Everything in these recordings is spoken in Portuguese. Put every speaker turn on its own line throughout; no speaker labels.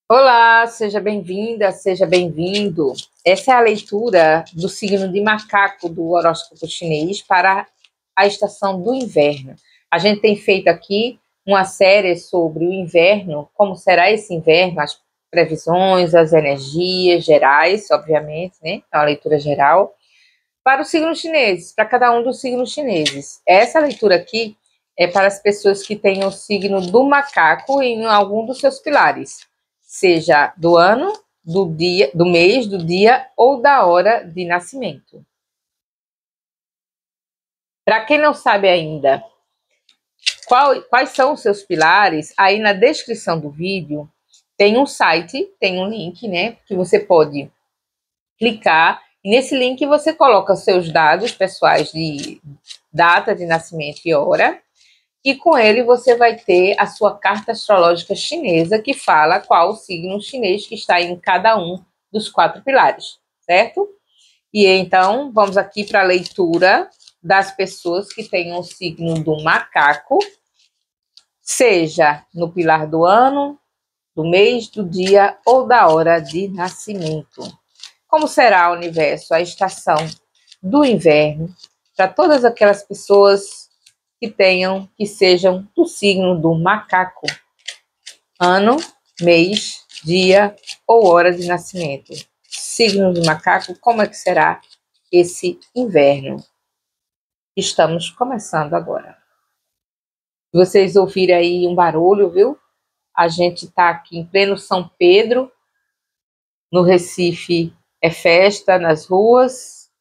Olá, seja bem-vinda, seja bem-vindo. Essa é a leitura do signo de macaco do horóscopo chinês para a estação do inverno. A gente tem feito aqui uma série sobre o inverno, como será esse inverno, as previsões, as energias gerais, obviamente, né? É uma leitura geral para os signos chineses, para cada um dos signos chineses. Essa leitura aqui é para as pessoas que têm o signo do macaco em algum dos seus pilares, seja do ano, do dia, do mês, do dia ou da hora de nascimento. Para quem não sabe ainda quais são os seus pilares, aí na descrição do vídeo tem um site, tem um link, né, que você pode clicar e nesse link você coloca seus dados pessoais de data de nascimento e hora, e com ele você vai ter a sua carta astrológica chinesa que fala qual o signo chinês que está em cada um dos quatro pilares, certo? E então vamos aqui para a leitura das pessoas que têm o signo do macaco, seja no pilar do ano, do mês, do dia ou da hora de nascimento. Como será o universo, a estação do inverno, para todas aquelas pessoas que sejam do signo do macaco, ano, mês, dia ou hora de nascimento. Signo do macaco, como é que será esse inverno? Estamos começando agora. Vocês ouvirem aí um barulho, viu? A gente está aqui em pleno São Pedro, no Recife é festa nas ruas,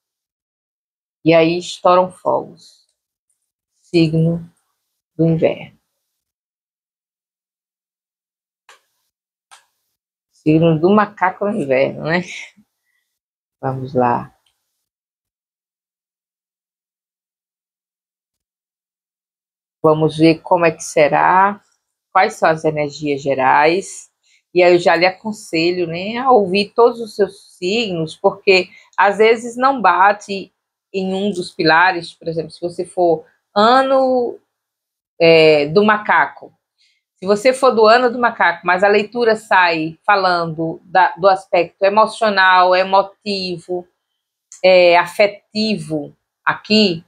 e aí estouram fogos. Signo do inverno. Signo do macaco no inverno, né? Vamos lá. Vamos ver como é que será, quais são as energias gerais. E aí eu já lhe aconselho, né, a ouvir todos os seus signos, porque às vezes não bate em um dos pilares, por exemplo, se você for ano do macaco. Se você for do ano do macaco, mas a leitura sai falando do aspecto emocional, emotivo, afetivo aqui,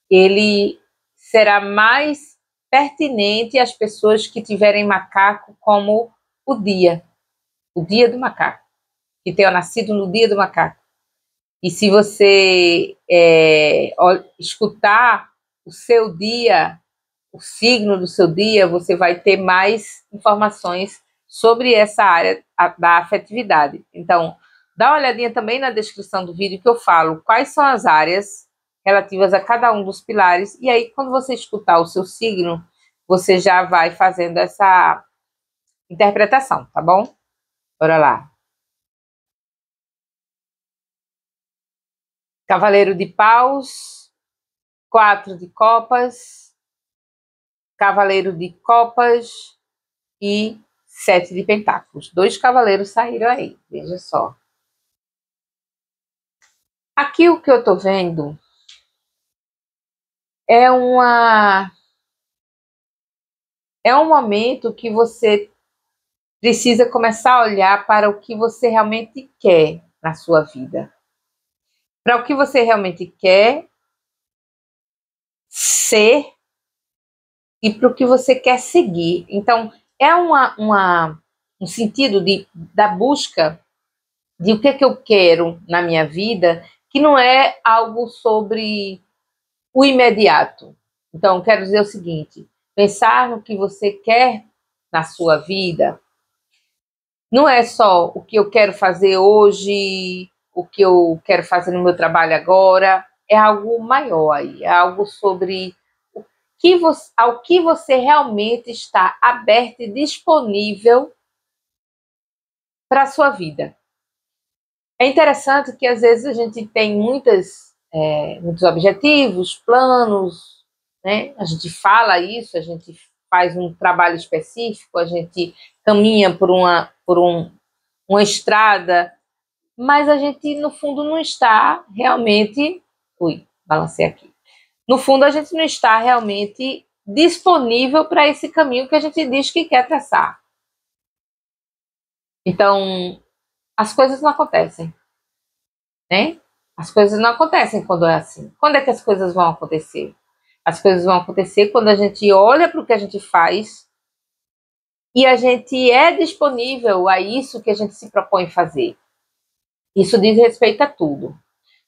ele será mais pertinente às pessoas que tiverem macaco como o dia do macaco, que tenham nascido no dia do macaco. E se você escutar o seu dia, o signo do seu dia, você vai ter mais informações sobre essa área da afetividade. Então, dá uma olhadinha também na descrição do vídeo que eu falo quais são as áreas relativas a cada um dos pilares, e aí quando você escutar o seu signo, você já vai fazendo essa interpretação, tá bom? Bora lá. Cavaleiro de paus, 4 de copas, cavaleiro de copas e 7 de pentáculos. 2 cavaleiros saíram aí, veja só. Aqui o que eu tô vendo é um momento que você precisa começar a olhar para o que você realmente quer na sua vida. Para o que você realmente quer ser e para o que você quer seguir. Então, é um sentido da busca de o que é que eu quero na minha vida, que não é algo sobre o imediato. Então, quero dizer o seguinte: pensar no que você quer na sua vida não é só o que eu quero fazer hoje, o que eu quero fazer no meu trabalho agora, é algo maior aí, é algo sobre ao que você realmente está aberto e disponível para a sua vida. É interessante que às vezes a gente tem muitos objetivos, planos, né? A gente fala isso, a gente faz um trabalho específico, a gente caminha uma estrada, mas a gente, no fundo, não está realmente. Ui, balancei aqui. No fundo, a gente não está realmente disponível para esse caminho que a gente diz que quer traçar. Então, as coisas não acontecem, né? As coisas não acontecem quando é assim. Quando é que as coisas vão acontecer? As coisas vão acontecer quando a gente olha para o que a gente faz e a gente é disponível a isso que a gente se propõe fazer. Isso diz respeito a tudo.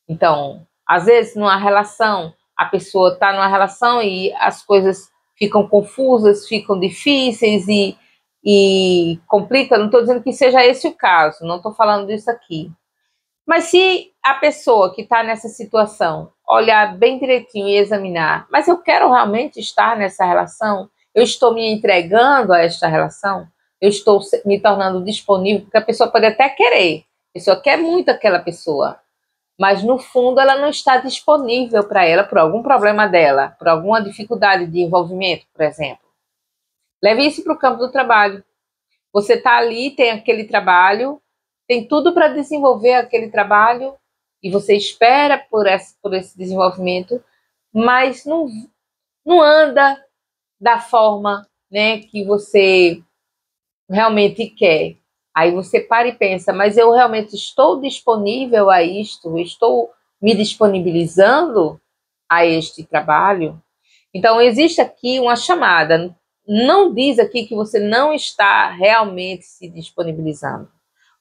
Então, às vezes, numa relação, a pessoa está numa relação e as coisas ficam confusas, ficam difíceis e complica. Não estou dizendo que seja esse o caso, não estou falando disso aqui. Mas se a pessoa que está nessa situação olhar bem direitinho e examinar, mas eu quero realmente estar nessa relação? Eu estou me entregando a esta relação? Eu estou me tornando disponível? Porque a pessoa pode até querer, a pessoa quer muito aquela pessoa, mas no fundo ela não está disponível para ela por algum problema dela, por alguma dificuldade de envolvimento, por exemplo. Leve isso para o campo do trabalho. Você está ali, tem aquele trabalho, tem tudo para desenvolver aquele trabalho e você espera por esse desenvolvimento, mas não anda da forma, né, que você realmente quer. Aí você para e pensa, mas eu realmente estou disponível a isto? Estou me disponibilizando a este trabalho? Então, existe aqui uma chamada. Não diz aqui que você não está realmente se disponibilizando.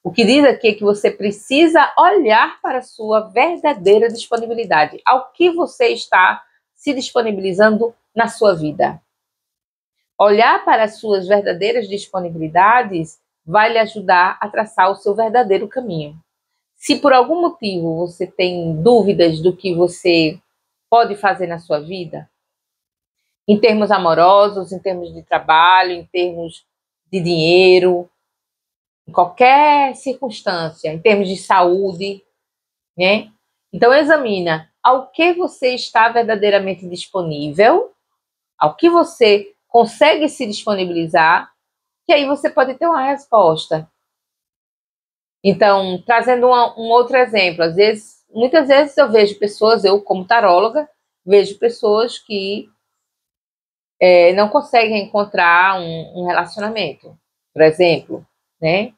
O que diz aqui é que você precisa olhar para a sua verdadeira disponibilidade, ao que você está se disponibilizando na sua vida. Olhar para as suas verdadeiras disponibilidades vai lhe ajudar a traçar o seu verdadeiro caminho. Se por algum motivo você tem dúvidas do que você pode fazer na sua vida, em termos amorosos, em termos de trabalho, em termos de dinheiro, em qualquer circunstância, em termos de saúde, né? Então examina ao que você está verdadeiramente disponível, ao que você consegue se disponibilizar, que aí você pode ter uma resposta. Então, trazendo um outro exemplo, muitas vezes eu vejo pessoas, eu como taróloga, vejo pessoas que não conseguem encontrar um relacionamento, por exemplo, né?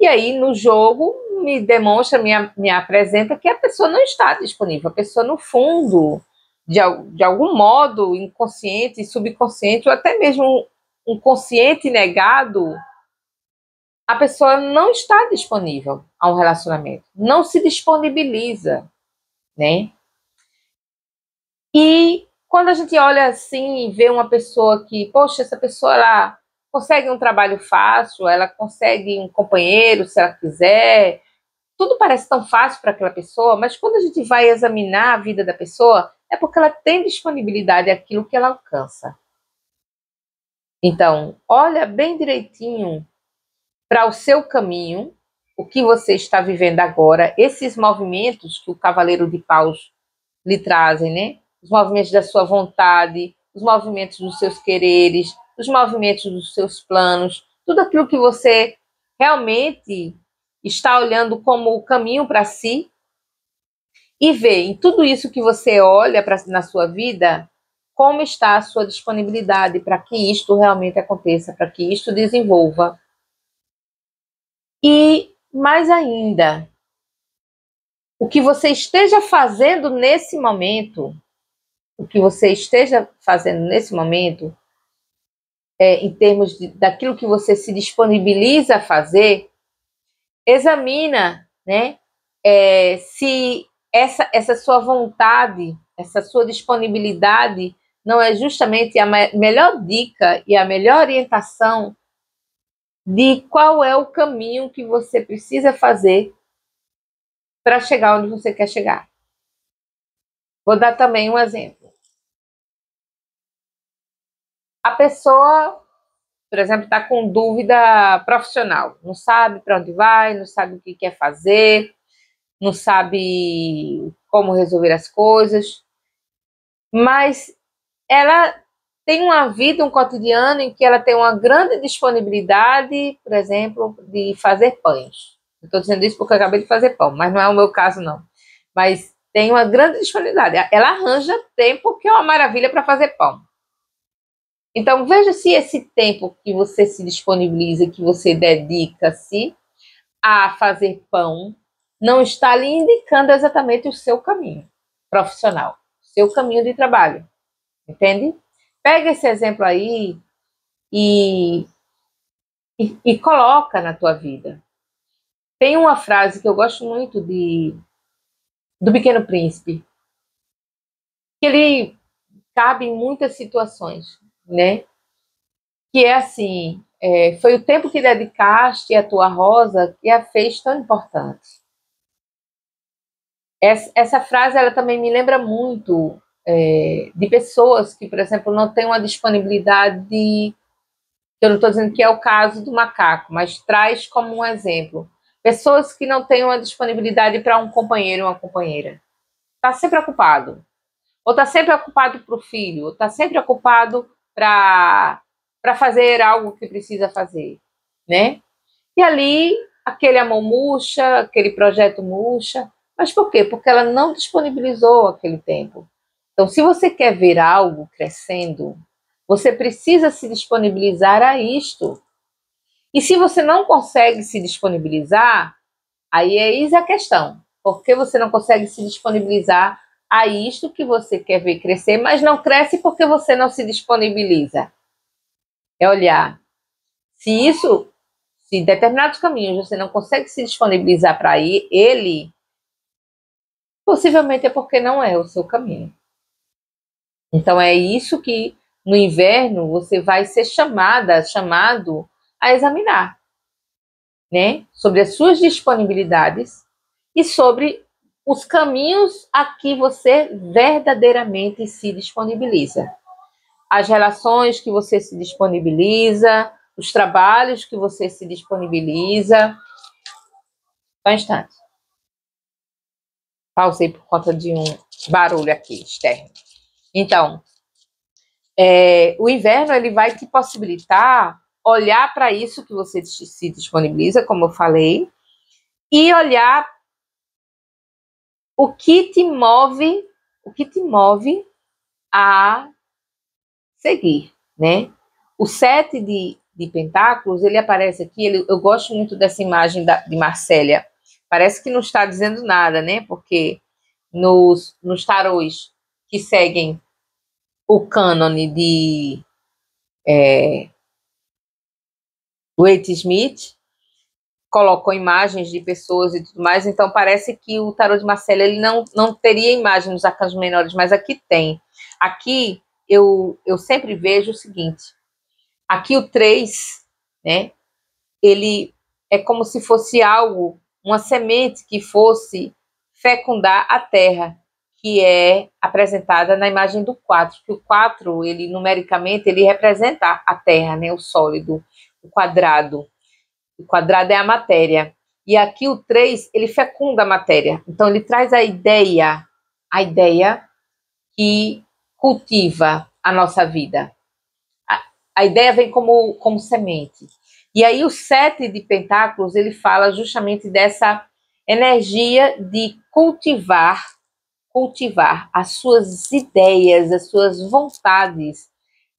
E aí, no jogo, me demonstra, me apresenta que a pessoa não está disponível. A pessoa, no fundo, de algum modo, inconsciente, subconsciente, ou até mesmo um consciente negado, a pessoa não está disponível a um relacionamento. Não se disponibiliza, né? E quando a gente olha assim e vê uma pessoa que, poxa, essa pessoa ela consegue um trabalho fácil, ela consegue um companheiro se ela quiser, tudo parece tão fácil para aquela pessoa, mas quando a gente vai examinar a vida da pessoa, é porque ela tem disponibilidade àquilo que ela alcança. Então, olha bem direitinho para o seu caminho, o que você está vivendo agora, esses movimentos que o Cavaleiro de Paus lhe trazem, né? Os movimentos da sua vontade, os movimentos dos seus quereres, os movimentos dos seus planos, tudo aquilo que você realmente está olhando como o caminho para si e ver em tudo isso que você olha na sua vida, como está a sua disponibilidade para que isto realmente aconteça, para que isto desenvolva. E mais ainda, o que você esteja fazendo nesse momento, em termos daquilo que você se disponibiliza a fazer, examina, né, se essa sua vontade, essa sua disponibilidade não é justamente a melhor dica e a melhor orientação de qual é o caminho que você precisa fazer para chegar onde você quer chegar. Vou dar também um exemplo. A pessoa, por exemplo, está com dúvida profissional, não sabe para onde vai, não sabe o que quer fazer, não sabe como resolver as coisas, mas ela tem uma vida, um cotidiano em que ela tem uma grande disponibilidade, por exemplo, de fazer pães. Estou dizendo isso porque eu acabei de fazer pão, mas não é o meu caso, não. Mas tem uma grande disponibilidade. Ela arranja tempo, que é uma maravilha para fazer pão. Então, veja se esse tempo que você se disponibiliza, que você dedica-se a fazer pão, não está lhe indicando exatamente o seu caminho profissional, seu caminho de trabalho, entende? Pega esse exemplo aí e, e coloca na tua vida. Tem uma frase que eu gosto muito do Pequeno Príncipe, que ele cabe em muitas situações, né? Que é assim, foi o tempo que dedicaste à tua rosa que a fez tão importante. Essa frase ela também me lembra muito de pessoas que, por exemplo, não têm uma disponibilidade. Eu não estou dizendo que é o caso do macaco, mas traz como um exemplo. Pessoas que não têm uma disponibilidade para um companheiro ou uma companheira. Está sempre ocupado. Ou está sempre ocupado para o filho, ou está sempre ocupado para fazer algo que precisa fazer, né? E ali, aquele amor murcha, aquele projeto murcha. Mas por quê? Porque ela não disponibilizou aquele tempo. Então, se você quer ver algo crescendo, você precisa se disponibilizar a isto. E se você não consegue se disponibilizar, aí é isso a questão. Por que você não consegue se disponibilizar a isto que você quer ver crescer, mas não cresce porque você não se disponibiliza? É olhar se determinados caminhos você não consegue se disponibilizar para ir, ele, possivelmente é porque não é o seu caminho. Então é isso que no inverno você vai ser chamado a examinar, né? Sobre as suas disponibilidades e sobre os caminhos a que você verdadeiramente se disponibiliza. As relações que você se disponibiliza, os trabalhos que você se disponibiliza. Só um instante. Pausei por conta de um barulho aqui externo. Então, o inverno ele vai te possibilitar olhar para isso que você se disponibiliza, como eu falei, e olhar o que te move a seguir, né? O 7 de pentáculos, ele aparece aqui, eu gosto muito dessa imagem de Marsella. Parece que não está dizendo nada, né? Porque nos tarôs que seguem o cânone de Waite Smith, colocou imagens de pessoas e tudo mais, então parece que o tarô de Marsella ele não teria imagem nos arcanos menores, mas aqui tem. Aqui eu sempre vejo o seguinte, aqui o 3, né, ele é como se fosse algo, uma semente que fosse fecundar a terra, que é apresentada na imagem do 4, que o 4, ele numericamente, ele representa a terra, né, o sólido, o quadrado. O quadrado é a matéria. E aqui o 3, ele fecunda a matéria. Então, ele traz a ideia que cultiva a nossa vida. A ideia vem como semente. E aí o 7 de pentáculos, ele fala justamente dessa energia de cultivar as suas ideias, as suas vontades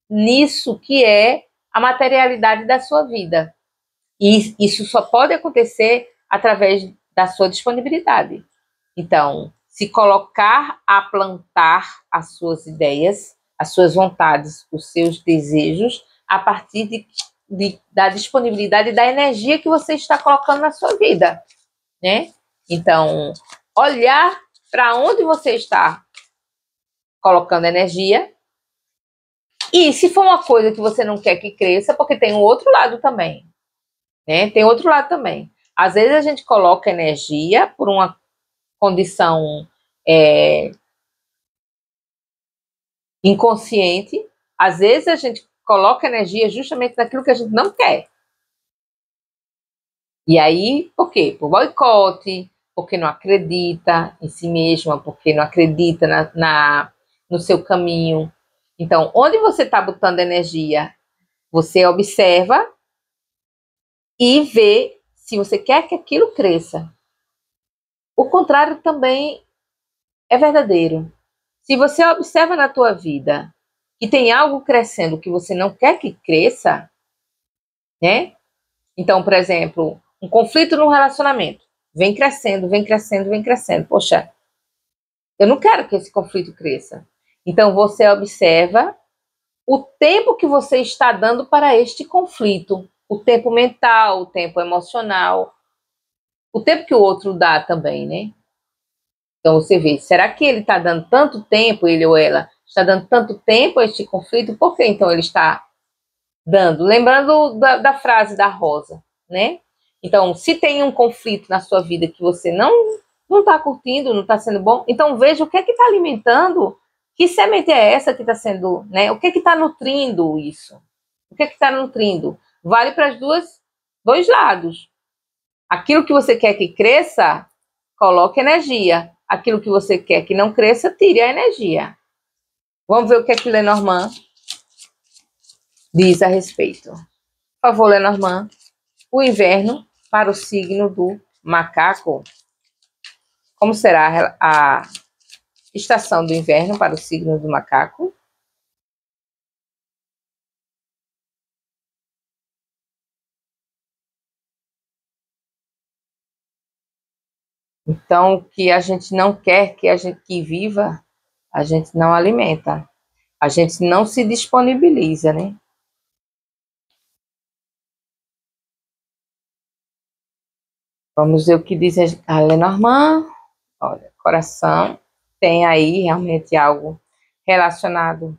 nisso que é a materialidade da sua vida. E isso só pode acontecer através da sua disponibilidade. Então, se colocar a plantar as suas ideias, as suas vontades, os seus desejos, a partir da disponibilidade e da energia que você está colocando na sua vida, né? Então, olhar para onde você está colocando energia e se for uma coisa que você não quer que cresça, porque tem um outro lado também, né? Tem outro lado também. Às vezes a gente coloca energia por uma condição inconsciente. Às vezes a gente coloca energia justamente naquilo que a gente não quer. E aí, por quê? Por boicote, porque não acredita em si mesma, porque não acredita no seu caminho. Então, onde você está botando energia, você observa e vê se você quer que aquilo cresça. O contrário também é verdadeiro. Se você observa na tua vida que tem algo crescendo que você não quer que cresça, né? Então, por exemplo, um conflito no relacionamento. Vem crescendo, vem crescendo, vem crescendo. Poxa, eu não quero que esse conflito cresça. Então, você observa o tempo que você está dando para este conflito. O tempo mental, o tempo emocional, o tempo que o outro dá também, né? Então, você vê, será que ele está dando tanto tempo, ele ou ela, está dando tanto tempo a este conflito? Por que então ele está dando? Lembrando da frase da Rosa, né? Então, se tem um conflito na sua vida que você não está curtindo, não está sendo bom, então veja o que é que está alimentando, que semente é essa que está sendo, né? O que é que está nutrindo isso? O que é que está nutrindo? Vale para dois lados. Aquilo que você quer que cresça, coloque energia. Aquilo que você quer que não cresça, tire a energia. Vamos ver o que é que Lenormand diz a respeito. Por favor, Lenormand. O inverno para o signo do macaco. Como será a estação do inverno para o signo do macaco? Então, o que a gente não quer que a gente que viva, a gente não alimenta. A gente não se disponibiliza, né? Vamos ver o que diz a Lenormand. Olha, coração tem aí realmente algo relacionado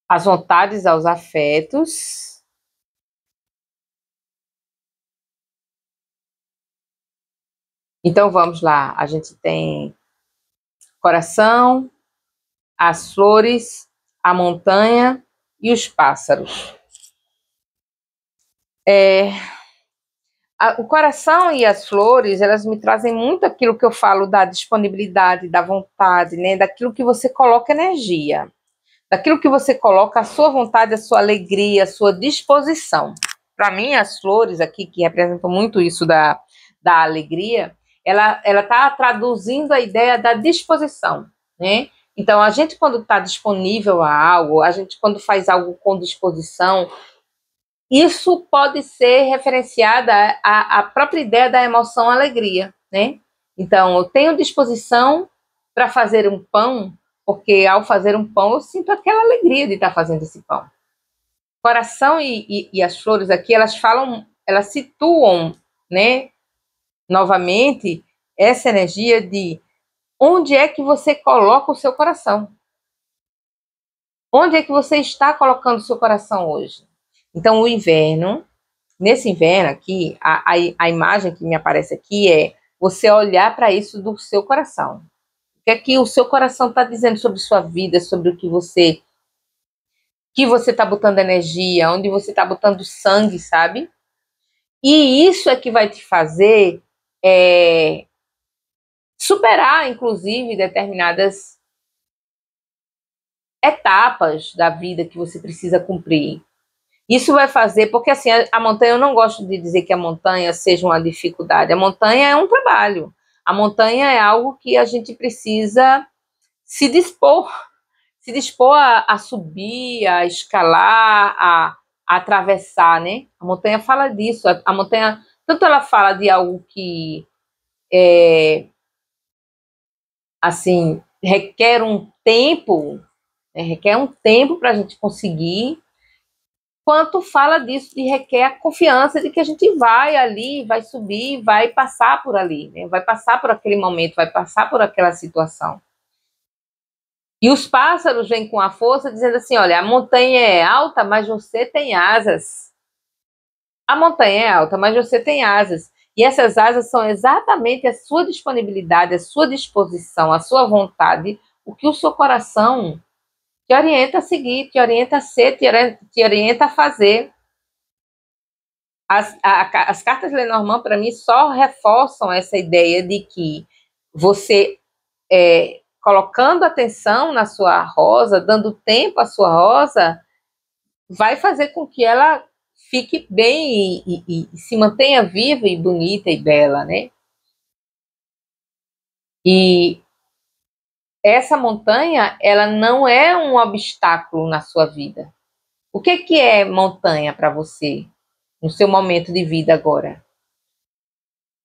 às vontades, aos afetos. Então vamos lá, a gente tem coração, as flores, a montanha e os pássaros. O coração e as flores, elas me trazem muito aquilo que eu falo da disponibilidade, da vontade, né? Daquilo que você coloca energia, daquilo que você coloca a sua vontade, a sua alegria, a sua disposição. Para mim, as flores aqui, que representam muito isso da alegria, ela está traduzindo a ideia da disposição, né? Então, a gente, quando está disponível a algo, a gente, quando faz algo com disposição, isso pode ser referenciada à própria ideia da emoção alegria, né? Então, eu tenho disposição para fazer um pão, porque ao fazer um pão eu sinto aquela alegria de estar fazendo esse pão. Coração e as flores aqui, elas falam, elas situam, né, novamente, essa energia de onde é que você coloca o seu coração. Onde é que você está colocando o seu coração hoje? Então, o inverno, nesse inverno aqui, a imagem que me aparece aqui é você olhar para isso do seu coração. O que é que o seu coração está dizendo sobre sua vida, sobre o que você está botando energia, onde você está botando sangue, sabe? E isso é que vai te fazer superar, inclusive, determinadas etapas da vida que você precisa cumprir. Isso vai fazer, porque assim, a montanha, eu não gosto de dizer que a montanha seja uma dificuldade, a montanha é um trabalho, a montanha é algo que a gente precisa se dispor, a subir, a escalar, a atravessar, né? A montanha fala disso, a montanha, tanto ela fala de algo que, assim, requer um tempo, né? Requer um tempo para a gente conseguir, quanto fala disso, de requer a confiança de que a gente vai ali, vai subir, vai passar por ali, né? Vai passar por aquele momento, vai passar por aquela situação. E os pássaros vêm com a força dizendo assim, olha, a montanha é alta, mas você tem asas. A montanha é alta, mas você tem asas. E essas asas são exatamente a sua disponibilidade, a sua disposição, a sua vontade, o que o seu coração te orienta a seguir, te orienta a ser, te orienta a fazer. As cartas de Lenormand, para mim, só reforçam essa ideia de que você, colocando atenção na sua rosa, dando tempo à sua rosa, vai fazer com que ela fique bem e se mantenha viva e bonita e bela, né? E essa montanha, ela não é um obstáculo na sua vida. O que é montanha para você, no seu momento de vida agora?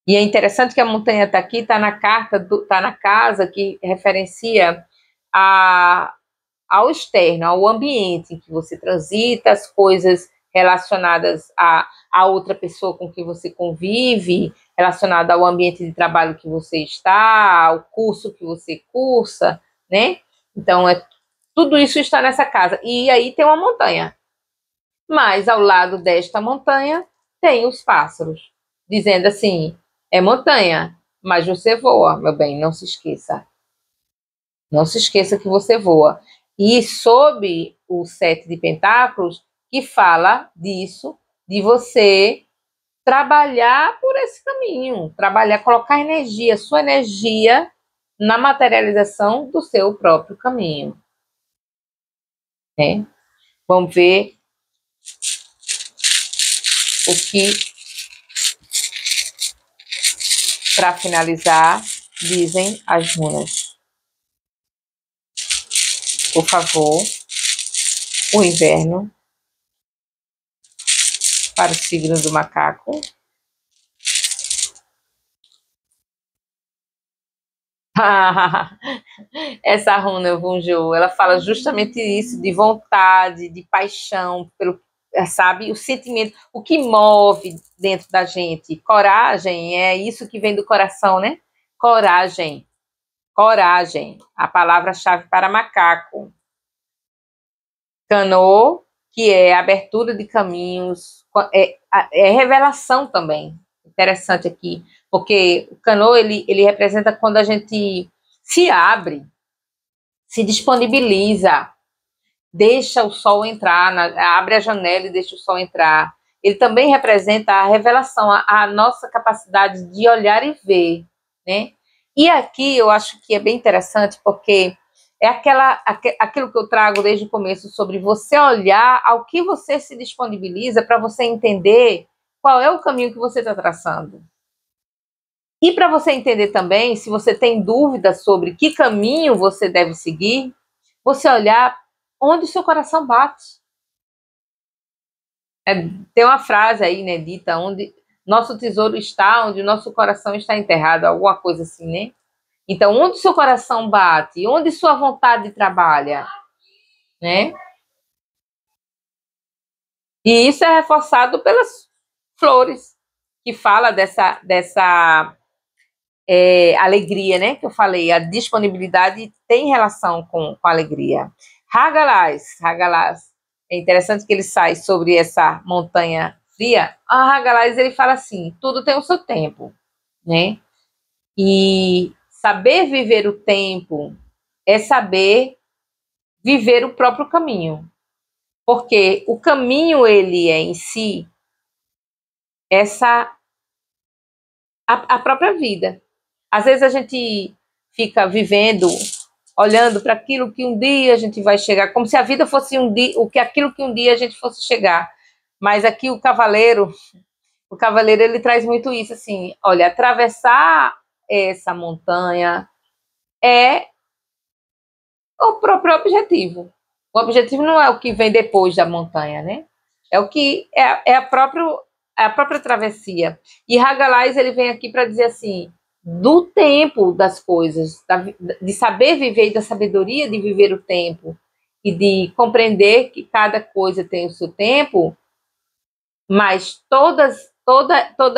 E é interessante que a montanha está aqui, está na carta, está na casa que referencia ao externo, ao ambiente em que você transita, as coisas relacionadas a outra pessoa com que você convive, relacionada ao ambiente de trabalho que você está, ao curso que você cursa, né? Então, tudo isso está nessa casa. E aí tem uma montanha. Mas ao lado desta montanha tem os pássaros, dizendo assim: é montanha, mas você voa, meu bem, não se esqueça. Não se esqueça que você voa. E sob o 7 de pentáculos, que fala disso, de você trabalhar por esse caminho, trabalhar, colocar energia, sua energia na materialização do seu próprio caminho. Né? Vamos ver o que, para finalizar, dizem as runas. Por favor, o inverno para o signo do macaco. Essa runa Vunjo, ela fala justamente isso, de vontade, de paixão, pelo, sabe, o sentimento, o que move dentro da gente. Coragem, é isso que vem do coração, né? Coragem, coragem, a palavra-chave para macaco. Canô, que é abertura de caminhos, é revelação também. Interessante aqui, porque o canô, ele representa quando a gente se abre, se disponibiliza, deixa o sol entrar, abre a janela e deixa o sol entrar. Ele também representa a revelação, a nossa capacidade de olhar e ver, né? E aqui eu acho que é bem interessante, porque é aquilo que eu trago desde o começo sobre você olhar ao que você se disponibiliza para você entender qual é o caminho que você está traçando. E para você entender também, se você tem dúvidas sobre que caminho você deve seguir, você olhar onde o seu coração bate. Tem uma frase aí, né, dita, onde nosso tesouro está, onde o nosso coração está enterrado, alguma coisa assim, né? Então, onde o seu coração bate, onde sua vontade trabalha, né? E isso é reforçado pelas flores, que fala dessa alegria, né? Que eu falei, a disponibilidade tem relação com a alegria. Hagalaz, é interessante que ele sai sobre essa montanha fria. A Hagalaz, ele fala assim, tudo tem o seu tempo, né? E saber viver o tempo é saber viver o próprio caminho. Porque o caminho, ele é em si a própria vida. Às vezes a gente fica vivendo, olhando para aquilo que um dia a gente vai chegar, como se a vida fosse aquilo que um dia a gente fosse chegar. Mas aqui o cavaleiro ele traz muito isso, assim, olha, atravessar essa montanha é o próprio objetivo. O objetivo não é o que vem depois da montanha, né? É o que é a própria travessia. E Hagalaz, ele vem aqui para dizer assim, do tempo das coisas, de saber viver e da sabedoria de viver o tempo e de compreender que cada coisa tem o seu tempo, mas toda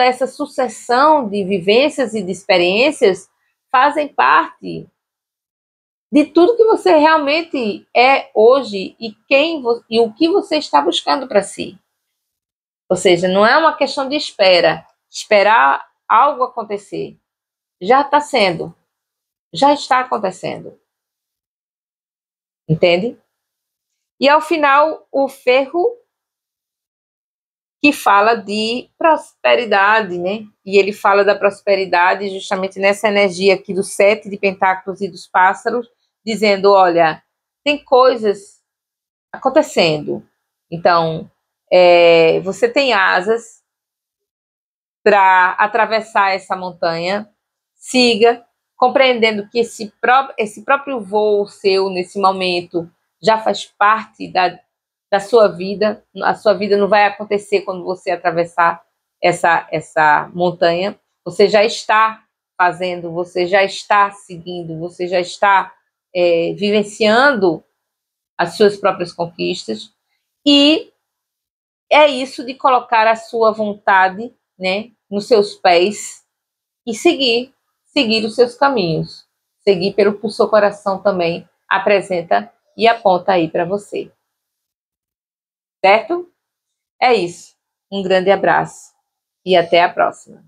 essa sucessão de vivências e de experiências fazem parte de tudo que você realmente é hoje e o que você está buscando para si. Ou seja, não é uma questão de esperar algo acontecer. Já está sendo, já está acontecendo. Entende? E ao final, o ferro que fala de prosperidade, né? E ele fala da prosperidade justamente nessa energia aqui do 7 de pentáculos e dos pássaros, dizendo, olha, tem coisas acontecendo. Então, você tem asas para atravessar essa montanha, siga, compreendendo que esse próprio voo seu nesse momento já faz parte da sua vida. A sua vida não vai acontecer quando você atravessar essa montanha. Você já está fazendo, você já está seguindo, você já está vivenciando as suas próprias conquistas. E é isso de colocar a sua vontade, né, nos seus pés e seguir os seus caminhos. Seguir pelo que o seu coração também apresenta e aponta aí para você. Certo? É isso. Um grande abraço e até a próxima.